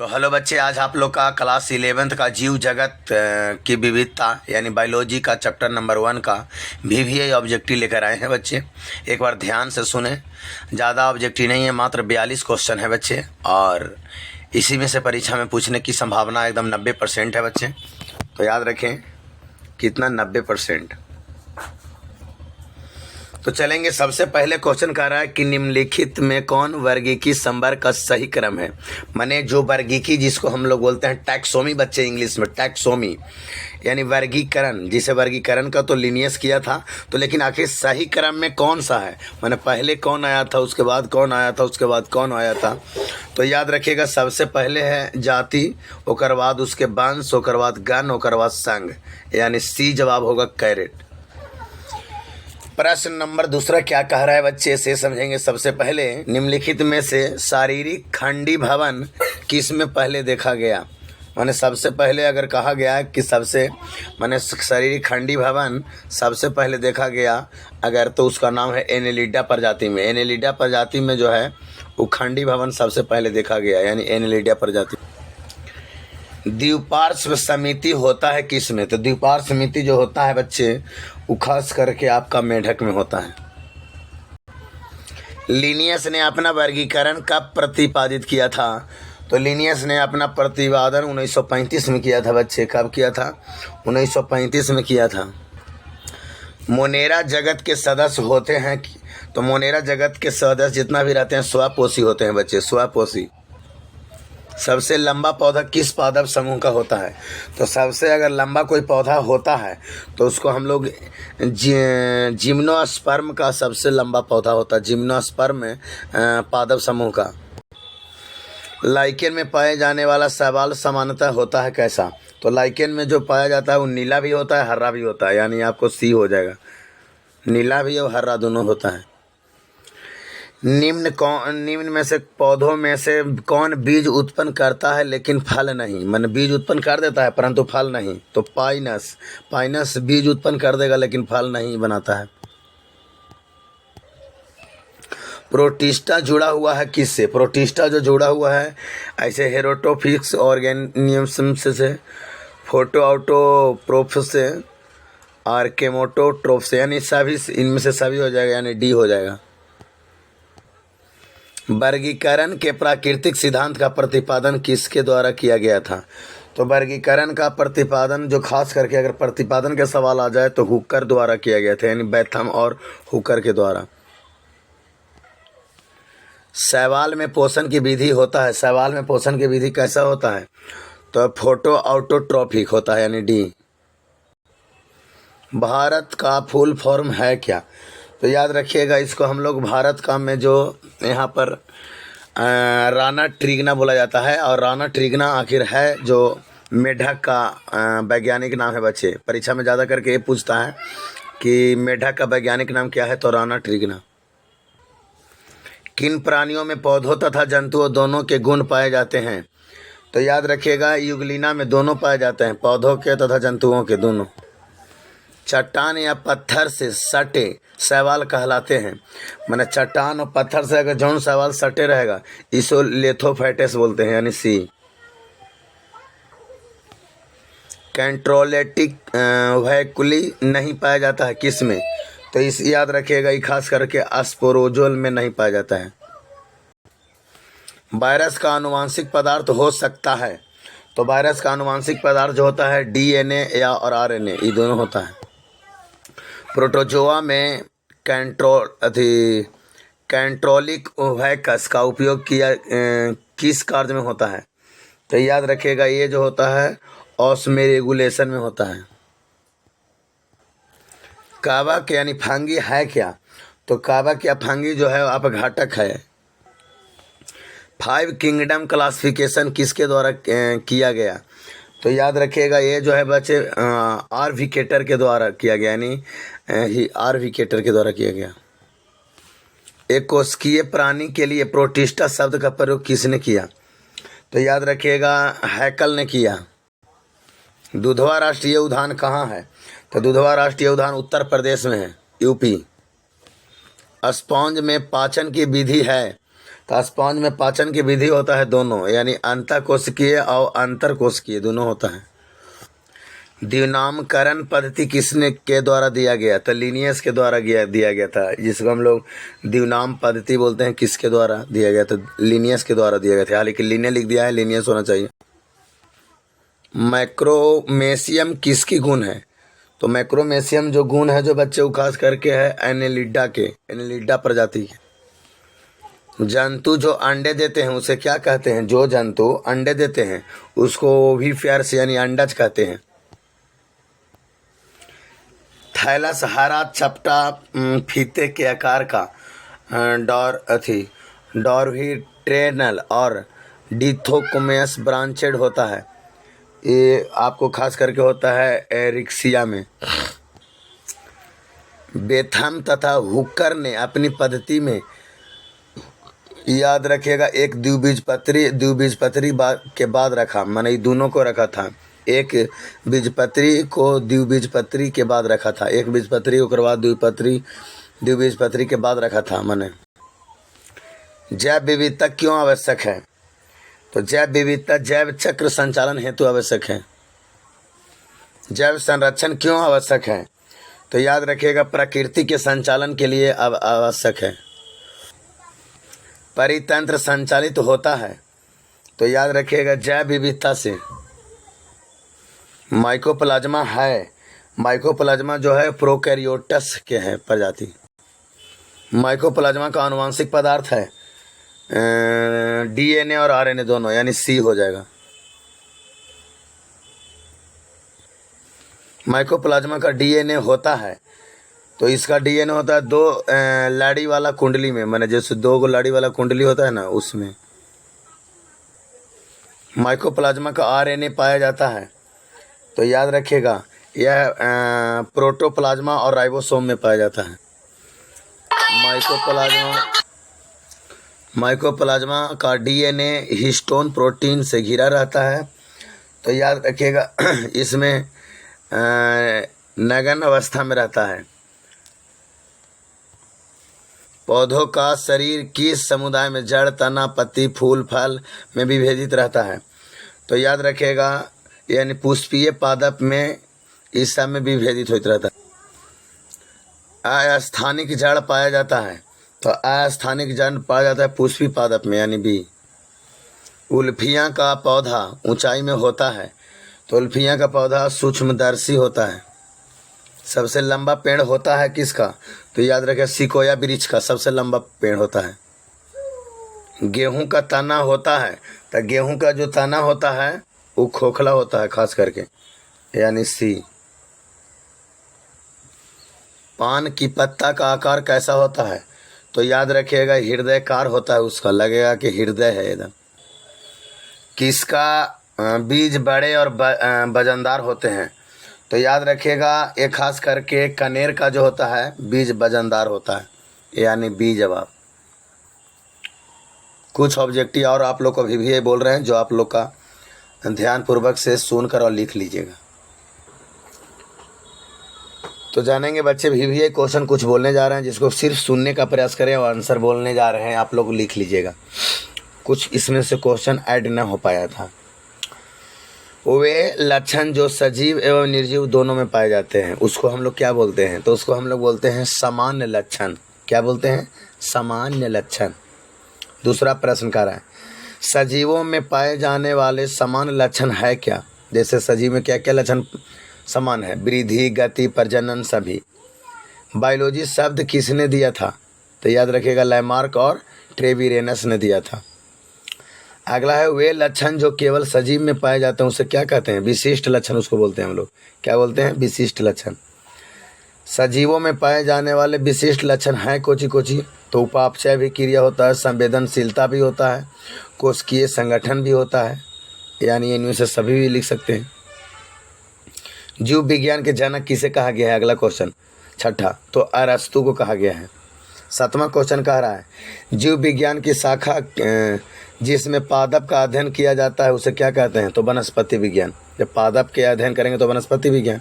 तो हेलो बच्चे, आज आप लोग का क्लास 11th का जीव जगत की विविधता यानी बायोलॉजी का चैप्टर नंबर 1 का VVI ऑब्जेक्टिव लेकर आए हैं बच्चे। एक बार ध्यान से सुने, ज़्यादा ऑब्जेक्टिव नहीं है, मात्र 42 क्वेश्चन है बच्चे, और इसी में से परीक्षा में पूछने की संभावना एकदम 90% है बच्चे। तो याद रखें कितना, 90%। तो चलेंगे। सबसे पहले क्वेश्चन कह रहा है कि निम्नलिखित में कौन वर्गीकी संवर्ग का सही क्रम है। माने जो वर्गीकी जिसको हम लोग बोलते हैं टैक्सोमी, बच्चे इंग्लिश में टैक्सोमी यानी वर्गीकरण, जिसे वर्गीकरण का तो लिनियस किया था, तो लेकिन आखिर सही क्रम में कौन सा है, माने पहले कौन आया था, उसके बाद कौन आया था, उसके बाद कौन आया था। तो याद रखिएगा, सबसे पहले है जाति, ओकर बाद उसके वंश, ओकर बाद गण, ओकर बाद संघ, यानी सी जवाब होगा कैरेट। प्रश्न नंबर दूसरा क्या कह रहा है बच्चे, से समझेंगे। सबसे पहले निम्नलिखित में से शारीरिक खंडीभवन किस में पहले देखा गया। माने सबसे पहले अगर कहा गया है कि सबसे माने शारीरिक खंडीभवन सबसे पहले देखा गया अगर, तो उसका नाम है एनेलिडा प्रजाति में। एनेलिडा प्रजाति में जो है वो खंडीभवन सबसे पहले देखा गया, यानी एनेलिडा प्रजाति। द्विपार्श्व समिति होता है किस में, तो द्विपार्श्व समिति जो होता है बच्चे वो खास करके आपका मेढक में होता है। लिनियस ने अपना वर्गीकरण कब प्रतिपादित किया था, तो लिनियस ने अपना प्रतिपादन 1935 में किया था बच्चे। कब किया था? 1935 में किया था। मोनेरा जगत के सदस्य होते हैं, तो मोनेरा जगत के सदस्य जितना भी रहते हैं स्वपोषी होते हैं बच्चे, स्वपोषी। सबसे लंबा पौधा किस पादप समूह का होता है, तो सबसे अगर लंबा कोई पौधा होता है तो उसको हम लोग जिम्नोस्पर्म का सबसे लंबा पौधा होता है, जिम्नोस्पर्म पादप समूह का। लाइकेन में पाए जाने वाला शैवाल सामान्यतः होता है कैसा, तो लाइकेन में जो पाया जाता है वो नीला भी होता है, हरा भी होता है, यानी आपको सी हो जाएगा, नीला भी और हरा दोनों होता है। निम्न में से पौधों में से कौन बीज उत्पन्न करता है लेकिन फल नहीं, माने बीज उत्पन्न कर देता है परंतु फल नहीं, तो पाइनस बीज उत्पन्न कर देगा लेकिन फल नहीं बनाता है। प्रोटिस्टा जुड़ा हुआ है किससे, प्रोटिस्टा जो जुड़ा हुआ है ऐसे हेरोटोफिक्स ऑर्गेनियम्स से, फोटोआउटोप्रोफ से और केमोटोट्रोफ से, यानी सभी इनमें से सभी हो जाएगा, यानी डी हो जाएगा। वर्गीकरण के प्राकृतिक सिद्धांत का प्रतिपादन किसके द्वारा किया गया था, तो वर्गीकरण का प्रतिपादन जो खास करके अगर प्रतिपादन का सवाल आ जाए तो हुकर द्वारा किया गया था, यानी बैथम और हुकर के द्वारा। शैवाल में पोषण की विधि होता है, शैवाल में पोषण की विधि कैसा होता है, तो फोटो ऑटोट्रॉफिक होता है, यानी डी। भारत का फुल फॉर्म है क्या, तो याद रखिएगा इसको हम लोग भारत का में जो यहाँ पर राना ट्रिगना बोला जाता है, और राना ट्रिगना आखिर है जो मेढक का वैज्ञानिक नाम है बच्चे। परीक्षा में ज़्यादा करके ये पूछता है कि मेढक का वैज्ञानिक नाम क्या है, तो राना ट्रिगना। किन प्राणियों में पौधों तथा जंतुओं दोनों के गुण पाए जाते हैं, तो याद रखिएगा यूग्लिना में दोनों पाए जाते हैं, पौधों के तथा जंतुओं के दोनों। चट्टान या पत्थर से सटे शैवाल कहलाते हैं, माने चट्टान और पत्थर से अगर जौन शैवाल सटे रहेगा इसको लेथोफाइटस बोलते हैं, यानी सी। कैंट्रोलेटिक वैकुली नहीं पाया जाता है किस में, तो इस याद रखिएगा ये खास करके अस्पोरोजोल में नहीं पाया जाता है। वायरस का आनुवांशिक पदार्थ हो सकता है, तो वायरस का आनुवांशिक पदार्थ जो होता है DNA या और RNA, ये दोनों होता है। प्रोटोजोआ में कैंट्रोलिक वैकस का उपयोग किया किस कार्य में होता है, तो याद रखिएगा ये जो होता है ऑस्मे रेगुलेशन में होता है। काबक यानी फंगी है क्या, तो काबक या फंगी जो है अपघातक है। 5 किंगडम क्लासिफिकेशन किसके द्वारा किया गया, तो याद रखिएगा ये जो है बच्चे आर विकेटर के द्वारा किया गया, यानी आर विकेटर के द्वारा किया गया। एक कोशिकीय प्राणी के लिए प्रोटिस्टा शब्द का प्रयोग किसने किया, तो याद रखिएगा हैकल ने किया। दुधवा राष्ट्रीय उद्यान कहाँ है, तो दुधवा राष्ट्रीय उद्यान उत्तर प्रदेश में है, यूपी। स्पॉन्ज में पाचन की विधि है, तो स्पॉन्ज में पाचन की विधि होता है दोनों, यानी अंतःकोशिकीय और अंतरकोशिकीय दोनों होता है। द्विनामकरण पद्धति किसने के द्वारा दिया गया? तो लिनियस के द्वारा दिया गया था, जिसको हम लोग द्विनाम पद्धति बोलते हैं। किसके द्वारा दिया गया? तो लिनियस के द्वारा दिया गया था। हालांकि लिनियर लिख दिया है, लिनियस होना चाहिए। मैक्रोमेशियम किसकी गुण है? तो मैक्रोमेशियम जो गुण है जो बच्चे को खास करके है एनेलिडा प्रजाति के। जंतु जो अंडे देते हैं उसे क्या कहते हैं? जो जंतु अंडे देते हैं उसको ओविफेरस यानी अंडज कहते हैं। थैलस हरा चपटा फीते के आकार का डॉर्विट्रेनल और डिथोकोमेस ब्रांचेड होता है। ये आपको खास करके होता है एरिक्सिया में। बेथम तथा हुकर ने अपनी पद्धति में, याद रखिएगा, एक द्विबीजपत्री के बाद रखा, माने दोनों को रखा था। एक बीजपत्री को द्विबीजपत्री के बाद रखा था, एक बीजपत्री के बाद द्विबीजपत्री के बाद रखा था। माने जैव विविधता क्यों आवश्यक है? तो जैव विविधता जैव चक्र संचालन हेतु आवश्यक है। जैव संरक्षण क्यों आवश्यक है? तो याद रखिएगा प्रकृति के संचालन के लिए आवश्यक है। परितंत्र संचालित होता है, तो याद रखिएगा जैव विविधता से। माइकोप्लाज्मा है, माइकोप्लाज्मा जो है प्रोकैरियोट्स के हैं प्रजाति। माइकोप्लाज्मा का आनुवांशिक पदार्थ है डीएनए और आरएनए दोनों, यानी सी हो जाएगा। माइकोप्लाज्मा का डीएनए होता है, तो इसका डीएनए होता है दो लाड़ी वाला कुंडली में, माने जैसे दो गो लाड़ी वाला कुंडली होता है ना, उसमें। माइकोप्लाज्मा का आरएनए पाया जाता है, तो याद रखिएगा यह प्रोटोप्लाज्मा और राइबोसोम में पाया जाता है। माइकोप्लाज्मा का डीएनए हिस्टोन प्रोटीन से घिरा रहता है, तो याद रखिएगा इसमें नगन अवस्था में रहता है। पौधों का शरीर किस समुदाय में जड़, तना, पत्ती, फूल, फल में विभेदित रहता है? तो याद रखिएगा यानी पुष्पीय पादप में इस सब में विभेदित होता रहता है। अस्थानिक जड़ पाया जाता है, तो अस्थानिक जड़ पाया जाता है पुष्पी पादप में, यानी बी। उल्फियाँ का पौधा ऊंचाई में होता है, तो उल्फियाँ का पौधा सूक्ष्मदर्शी होता है। सबसे लंबा पेड़ होता है किसका? तो याद रखें सिकोया वृक्ष का सबसे लंबा पेड़ होता है। गेहूं का तना होता है, तो गेहूं का जो तना होता है वो खोखला होता है खास करके, यानी सी। पान की पत्ता का आकार कैसा होता है? तो याद रखिएगा हृदयकार होता है, उसका लगेगा कि हृदय है एकदम। किसका बीज बड़े और वजनदार होते हैं? तो याद रखिएगा ये खास करके कनेर का जो होता है बीज वजनदार होता है, यानी बी जवाब। कुछ ऑब्जेक्टिव और आप लोग को भी बोल रहे हैं, जो आप लोग का ध्यान पूर्वक से सुनकर और लिख लीजिएगा। तो जानेंगे बच्चे भी क्वेश्चन कुछ बोलने जा रहे हैं, जिसको सिर्फ सुनने का प्रयास करें और आंसर बोलने जा रहे हैं, आप लोग लिख लीजिएगा। कुछ इसमें से क्वेश्चन ऐड न हो पाया था। वे लक्षण जो सजीव एवं निर्जीव दोनों में पाए जाते हैं उसको हम लोग क्या बोलते हैं? तो उसको हम लोग बोलते हैं सामान्य लक्षण। क्या बोलते हैं? सामान्य लक्षण। दूसरा प्रश्न कर रहा है सजीवों में पाए जाने वाले समान लक्षण है क्या? जैसे सजीव में क्या क्या लक्षण समान है? वृद्धि, गति, प्रजनन सभी। बायोलॉजी शब्द किसने दिया था? तो याद रखिएगा लैमार्क और ट्रेविरेनस ने दिया था। अगला है वे लक्षण जो केवल सजीव में पाए जाते हैं उसे क्या कहते हैं? विशिष्ट लक्षण उसको बोलते हैं हम लोग। क्या बोलते हैं? विशिष्ट लक्षण। सजीवों में पाए जाने वाले विशिष्ट लक्षण हैं कोची। तो उपापचय भी क्रिया होता है, संवेदनशीलता भी होता है, कोशिकीय संगठन भी होता है, यानी इनमें से सभी भी लिख सकते हैं। जीव विज्ञान के जनक किसे कहा गया है? अगला क्वेश्चन छठा, तो अरस्तु को कहा गया है। सातवां क्वेश्चन कह रहा है जीव विज्ञान की शाखा जिसमें पादप का अध्ययन किया जाता है उसे क्या कहते हैं? तो वनस्पति विज्ञान। जब पादप के अध्ययन करेंगे तो वनस्पति विज्ञान।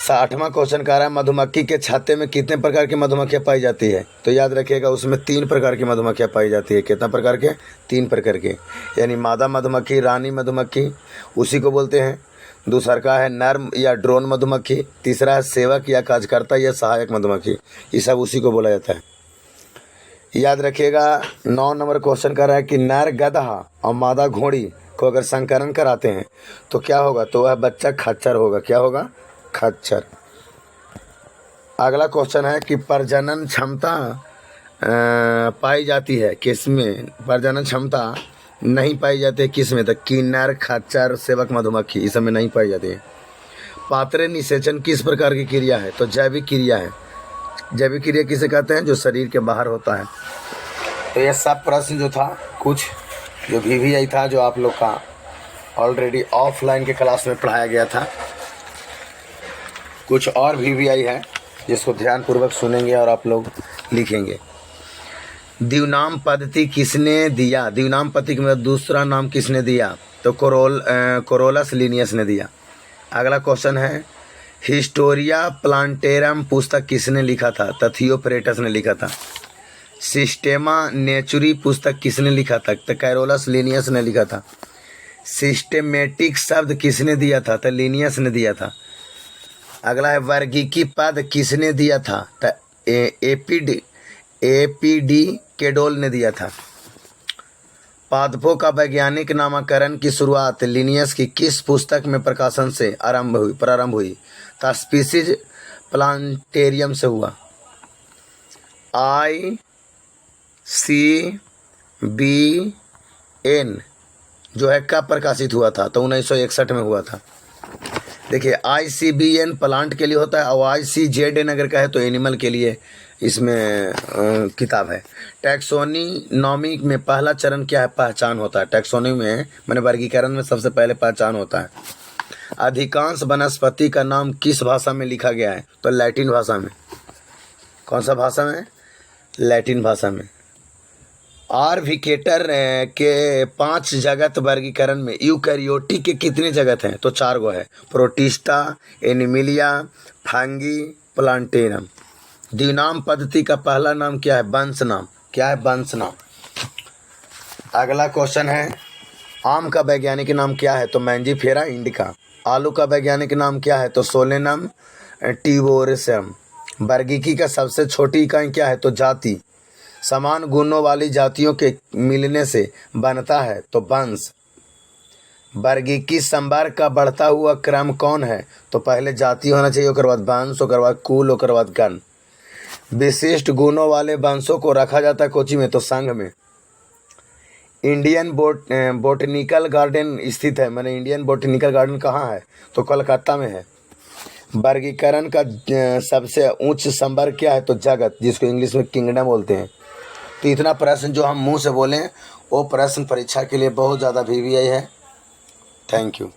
60वां क्वेश्चन कह रहा है मधुमक्खी के छत्ते में कितने प्रकार की मधुमक्खियाँ पाई जाती है? तो याद रखिएगा उसमें 3 प्रकार की मधुमक्खियाँ पाई जाती है। कितना प्रकार के? 3 प्रकार के, यानी मादा मधुमक्खी, रानी मधुमक्खी उसी को बोलते हैं। दूसरा का है नर या ड्रोन मधुमक्खी। तीसरा है सेवक या कार्यकर्ता या सहायक मधुमक्खी, ये सब उसी को बोला जाता है। याद रखिएगा 9 नंबर क्वेश्चन कर रहा है कि नर गधा और मादा घोड़ी को अगर संकरण कराते हैं तो क्या होगा? तो वह बच्चा खच्चर होगा। क्या होगा? खच्चर। अगला क्वेश्चन है कि प्रजनन क्षमता पाई जाती है किसमें? प्रजनन क्षमता नहीं पाई जाती है किसमें? तो किन्नर, खच्चर, सेवक मधुमक्खी, इस सब में नहीं पाई जाती है। पात्र निषेचन किस प्रकार की क्रिया है? तो जैविक क्रिया है। जैविक क्रिया किसे कहते हैं? जो शरीर के बाहर होता है। तो ये सब प्रश्न जो था, कुछ जो VVI था, जो आप लोग का ऑलरेडी ऑफलाइन के क्लास में पढ़ाया गया था, कुछ और VVI है जिसको ध्यानपूर्वक सुनेंगे और आप लोग लिखेंगे। द्विनाम पद्धति किसने दिया? द्विनाम पद्धति का दूसरा नाम किसने दिया? तो कोरोलस लिनियस ने दिया। अगला क्वेश्चन है हिस्टोरिया प्लांटेरम पुस्तक किसने लिखा था? तो थियोफ्रेटस ने लिखा था। सिस्टेमा नेचुरी पुस्तक किसने लिखा था? तो कैरोलस लिनियस ने लिखा था। सिस्टेमेटिक शब्द किसने दिया था? तो लिनियस ने दिया था। अगला है वर्गीकी पद किसने दिया था? तो एपीडी केडोल ने दिया था। पादपों का वैज्ञानिक नामकरण की शुरुआत लिनियस की किस पुस्तक में प्रकाशन से प्रारंभ हुई? तो स्पीसीज प्लांटेरियम से हुआ। ICBN जो है कब प्रकाशित हुआ था? तो 1961 में हुआ था। देखिए ICBN प्लांट के लिए होता है और ICZN अगर कहे तो एनिमल के लिए इसमें किताब है। टैक्सोनॉमी में पहला चरण क्या है? पहचान होता है। टैक्सोनॉमी में माने वर्गीकरण में सबसे पहले पहचान होता है। अधिकांश वनस्पति का नाम किस भाषा में लिखा गया है? तो लैटिन भाषा में। कौन सा भाषा में? लैटिन भाषा में। आर्विकेटर के 5 जगत वर्गीकरण में यूकैरियोटिक के कितने जगत हैं? तो 4 गो है। Protista, animalia, fungi, plantarum. द्विनाम पद्धति का पहला नाम क्या है? वंश नाम। क्या है? वंश नाम। अगला क्वेश्चन है आम का वैज्ञानिक नाम क्या है? तो मैंजीफेरा इंडिका। आलू का वैज्ञानिक नाम क्या है? तो सोलेनम टिबोरेसम। वर्गीकी का सबसे छोटी इकाई क्या है? तो जाति। समान गुणों वाली जातियों के मिलने से बनता है तो वंश। वर्गीकी संवर्ग का बढ़ता हुआ क्रम कौन है? तो पहले जाति होना चाहिए, उसके बाद वंश, उसके बाद कुल, उसके बाद गण। विशिष्ट गुणों वाले वंशों को रखा जाता है कोची में? तो संघ में। इंडियन बोटनिकल गार्डन स्थित है। मैंने इंडियन बोटनिकल गार्डन कहाँ है? तो कलकत्ता में है। वर्गीकरण का सबसे उच्च संवर्ग क्या है? तो जगत, जिसको इंग्लिश में किंगडम बोलते हैं। तो इतना प्रश्न जो हम मुंह से बोलें वो प्रश्न परीक्षा के लिए बहुत ज़्यादा VVI है। Thank you.